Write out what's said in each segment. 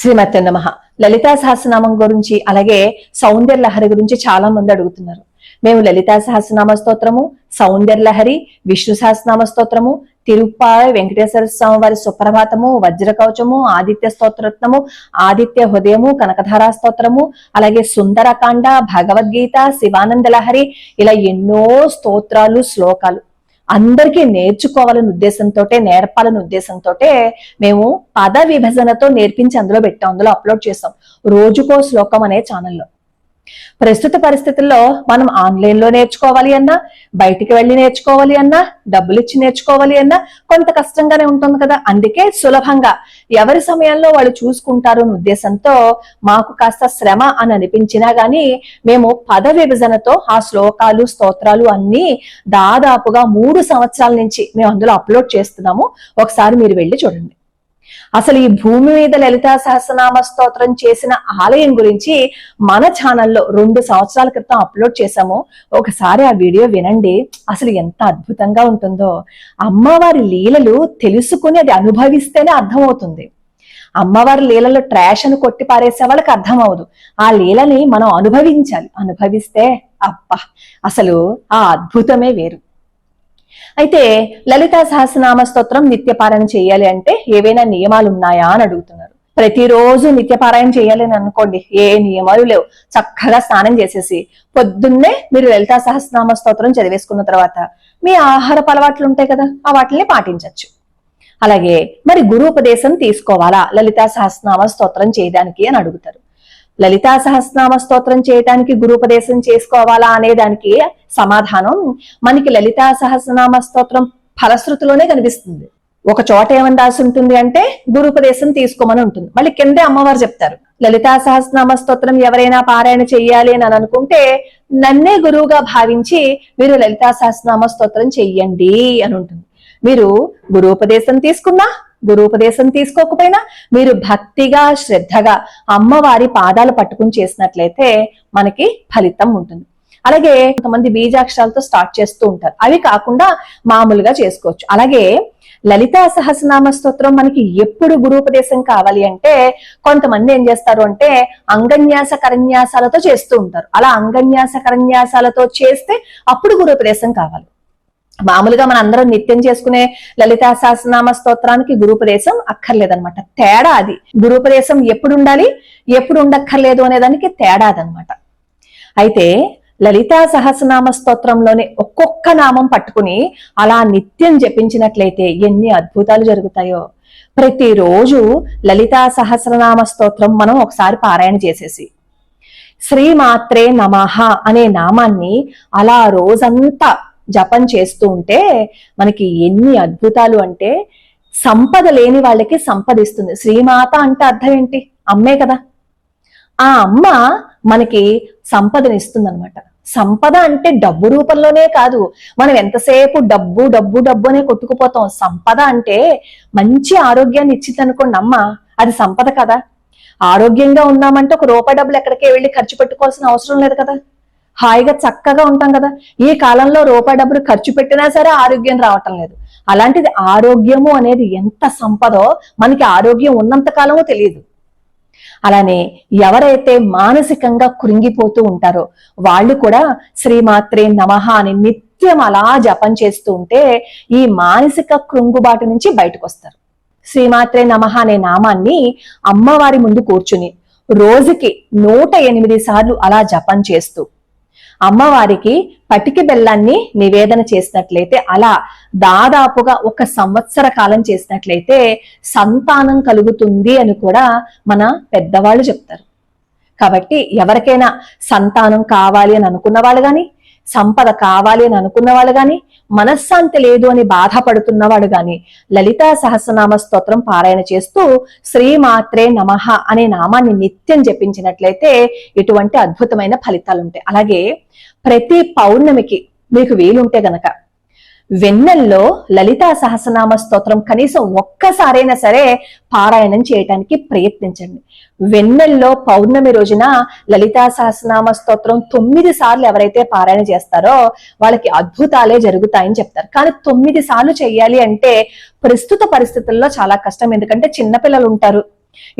శ్రీమతి నమః. లలితా సహస్రనామం గురించి అలాగే సౌందర్య లహరి గురించి చాలా మంది అడుగుతున్నారు. మేము లలితా సహస్రనామ స్తోత్రము, సౌందర్య లహరి, విష్ణు సహస్రనామ స్తోత్రము, తిరుప్పాయ వెంకటేశ్వర స్వామి వారి సుప్రభాతము, వజ్రకవచము, ఆదిత్య స్తోత్రరత్నము, ఆదిత్య హృదయము, కనకధారా స్తోత్రము, అలాగే సుందరకాండ, భగవద్గీత, శివానంద లహరి, ఇలా ఎన్నో స్తోత్రాలు, శ్లోకాలు అందరికీ నేర్చుకోవాలని ఉద్దేశంతో, నేర్పాలని ఉద్దేశంతో మేము పద విభజనతో నేర్పించి అందులో పెట్టాం, అందులో అప్లోడ్ చేస్తాం రోజుకో శ్లోకం అనే ఛానల్లో. ప్రస్తుత పరిస్థితుల్లో మనం ఆన్లైన్ లో నేర్చుకోవాలి అన్నా, బయటికి వెళ్ళి నేర్చుకోవాలి అన్నా, డబ్బులు ఇచ్చి నేర్చుకోవాలి అన్నా కొంత కష్టంగానే ఉంటుంది కదా. అందుకే సులభంగా ఎవరి సమయంలో వాళ్ళు చూసుకుంటారు అనే ఉద్దేశంతో మాకు కాస్త శ్రమ అని అనిపించినా గానీ మేము పద విభజనతో ఆ శ్లోకాలు, స్తోత్రాలు అన్ని దాదాపుగా 3 సంవత్సరాల నుంచి మేము అందులో అప్లోడ్ చేస్తున్నాము. ఒకసారి మీరు వెళ్ళి చూడండి. అసలు ఈ భూమి మీద లలితా సహస్రనామ స్తోత్రం చేసిన ఆలయం గురించి మన ఛానల్లో 2 సంవత్సరాల క్రితం అప్లోడ్ చేశాము. ఒకసారి ఆ వీడియో వినండి. అసలు ఎంత అద్భుతంగా ఉంటుందో. అమ్మవారి లీలలు తెలుసుకుని అది అనుభవిస్తేనే అర్థమవుతుంది. అమ్మవారి లీలలు ట్రాష్ అని కొట్టి పారేసే వాళ్ళకి అర్థం అవదు. ఆ లీలని మనం అనుభవించాలి. అనుభవిస్తే అబ్బా అసలు ఆ అద్భుతమే వేరు. అయితే లలితా సహస్రనామ స్తోత్రం నిత్యపారాయణ చేయాలి అంటే ఏవైనా నియమాలు ఉన్నాయా అని అడుగుతున్నారు. ప్రతిరోజు నిత్యపారాయణ చేయాలి అని అనుకోండి, ఏ నియమాలు లేవు. చక్కగా స్నానం చేసేసి పొద్దున్నే మీరు లలితా సహస్రనామ స్తోత్రం చదివేసుకున్న తర్వాత మీ ఆహారపు అలవాట్లు ఉంటాయి కదా, ఆ వాటిని పాటించవచ్చు. అలాగే మరి గురూపదేశం తీసుకోవాలా లలితా సహస్రనామ స్తోత్రం చేయడానికి అని అడుగుతారు. లలితా సహస్రనామ స్తోత్రం చేయటానికి గురూపదేశం చేసుకోవాలా అనే దానికి సమాధానం మనకి లలితా సహస్రనామ స్తోత్రం ఫలశ్రుతిలోనే కనిపిస్తుంది. ఒక చోట ఏమని రాసి ఉంటుంది అంటే గురూపదేశం తీసుకోమని ఉంటుంది. మళ్ళీ కిందే అమ్మవారు చెప్తారు, లలితా సహస్రనామ స్తోత్రం ఎవరైనా పారాయణ చెయ్యాలి అని అనుకుంటే నన్నే గురువుగా భావించి మీరు లలితా సహస్రనామ స్తోత్రం చెయ్యండి అని ఉంటుంది. మీరు గురూపదేశం తీసుకున్నా, గురూపదేశం తీసుకోకపోయినా మీరు భక్తిగా, శ్రద్ధగా అమ్మవారి పాదాలు పట్టుకుని చేసినట్లయితే మనకి ఫలితం ఉంటుంది. అలాగే కొంతమంది బీజాక్షరాలతో స్టార్ట్ చేస్తూ ఉంటారు, అవి కాకుండా మామూలుగా చేసుకోవచ్చు. అలాగే లలితా సహస్రనామ స్తోత్రం మనకి ఎప్పుడు గురూపదేశం కావాలి అంటే కొంతమంది ఏం చేస్తారు అంటే అంగన్యాస కరన్యాసాలతో చేస్తూ ఉంటారు. అలా అంగన్యాస కరన్యాసాలతో చేస్తే అప్పుడు గురూపదేశం కావాలి. మామూలుగా మన అందరం నిత్యం చేసుకునే లలితా సహస్రనామ స్తోత్రానికి గురూపదేశం అక్కర్లేదనమాట. తేడా అది. గురూపదేశం ఎప్పుడు ఉండాలి, ఎప్పుడు ఉండక్కర్లేదు అనే దానికి తేడా అదనమాట. అయితే లలితా సహస్రనామ స్తోత్రంలోనే ఒక్కొక్క నామం పట్టుకుని అలా నిత్యం జపించినట్లయితే ఎన్ని అద్భుతాలు జరుగుతాయో. ప్రతిరోజు లలితా సహస్రనామ స్తోత్రం మనం ఒకసారి పారాయణ చేసేసి శ్రీమాత్రే నమః అనే నామాన్ని అలా రోజంతా జపం చేస్తూ ఉంటే మనకి ఎన్ని అద్భుతాలు అంటే సంపద లేని వాళ్ళకి సంపద ఇస్తుంది. శ్రీమాత అంటే అర్థం ఏంటి? అమ్మే కదా. ఆ అమ్మ మనకి సంపదను ఇస్తుంది అనమాట. సంపద అంటే డబ్బు రూపంలోనే కాదు, మనం ఎంతసేపు డబ్బు డబ్బు డబ్బు అనే కొట్టుకుపోతాం. సంపద అంటే మంచి ఆరోగ్యాన్ని ఇచ్చింది అనుకోండి అమ్మ, అది సంపద కదా. ఆరోగ్యంగా ఉన్నామంటే ఒక రూపాయి డబ్బులు ఎక్కడికే వెళ్ళి ఖర్చు పెట్టుకోవాల్సిన అవసరం లేదు కదా. హాయిగా చక్కగా ఉంటాం కదా. ఈ కాలంలో రూపాయి డబ్బులు ఖర్చు పెట్టినా సరే ఆరోగ్యం రావటం లేదు. అలాంటిది ఆరోగ్యము అనేది ఎంత సంపదో మనకి ఆరోగ్యం ఉన్నంత కాలమో తెలియదు. అలానే ఎవరైతే మానసికంగా కృంగిపోతూ ఉంటారో వాళ్ళు కూడా శ్రీమాత్రే నమః అని నిత్యం అలా జపం చేస్తూ ఉంటే ఈ మానసిక కృంగుబాటు నుంచి బయటకు వస్తారు. శ్రీమాత్రే నమః అనే నామాన్ని అమ్మవారి ముందు కూర్చుని రోజుకి 108 సార్లు అలా జపం చేస్తూ అమ్మవారికి పటికి బెల్లాన్ని నివేదన చేసినట్లయితే అలా దాదాపుగా 1 సంవత్సర కాలం చేసినట్లయితే సంతానం కలుగుతుంది అని కూడా మన పెద్దవాళ్ళు చెప్తారు. కాబట్టి ఎవరికైనా సంతానం కావాలి అని అనుకున్న వాళ్ళు గాని, సంపద కావాలి అని అనుకున్న వాళ్ళు గాని, మనశ్శాంతి లేదు అని బాధపడుతున్న వాడు గాని లలితా సహస్రనామ స్తోత్రం పారాయణ చేస్తూ శ్రీమాత్రే నమః అనే నామాన్ని నిత్యం జపించినట్లయితే ఇటువంటి అద్భుతమైన ఫలితాలు ఉంటాయి. అలాగే ప్రతి పౌర్ణమికి మీకు వీలుంటే గనక వెన్నెల్లో లలితా సహస్రనామ స్తోత్రం కనీసం ఒక్కసారైనా సరే పారాయణం చేయటానికి ప్రయత్నించండి. వెన్నెల్లో పౌర్ణమి రోజున లలితా సహస్రనామ స్తోత్రం 9 సార్లు ఎవరైతే పారాయణ చేస్తారో వాళ్ళకి అద్భుతాలే జరుగుతాయని చెప్తారు. కానీ 9 సార్లు చెయ్యాలి అంటే ప్రస్తుత పరిస్థితుల్లో చాలా కష్టం. ఎందుకంటే చిన్నపిల్లలు ఉంటారు,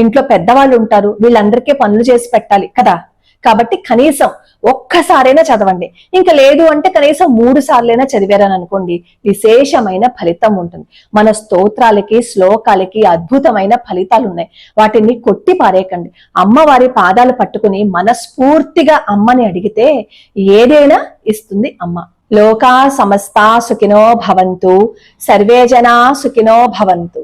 ఇంట్లో పెద్దవాళ్ళు ఉంటారు, వీళ్ళందరికీ పనులు చేసి పెట్టాలి కదా. కాబట్టి కనీసం ఒక్కసారైనా చదవండి. ఇంకా లేదు అంటే కనీసం 3 సార్లైనా చదివారని అనుకోండి, విశేషమైన ఫలితం ఉంటుంది. మన స్తోత్రాలకి శ్లోకాలకి అద్భుతమైన ఫలితాలు ఉన్నాయి. వాటిని కొట్టి పారేయకండి. అమ్మవారి పాదాలు పట్టుకుని మనస్ఫూర్తిగా అమ్మని అడిగితే ఏదైనా ఇస్తుంది అమ్మ. లోకా సమస్తా సుఖినో భవంతు, సర్వే జనా సుఖినో భవంతు.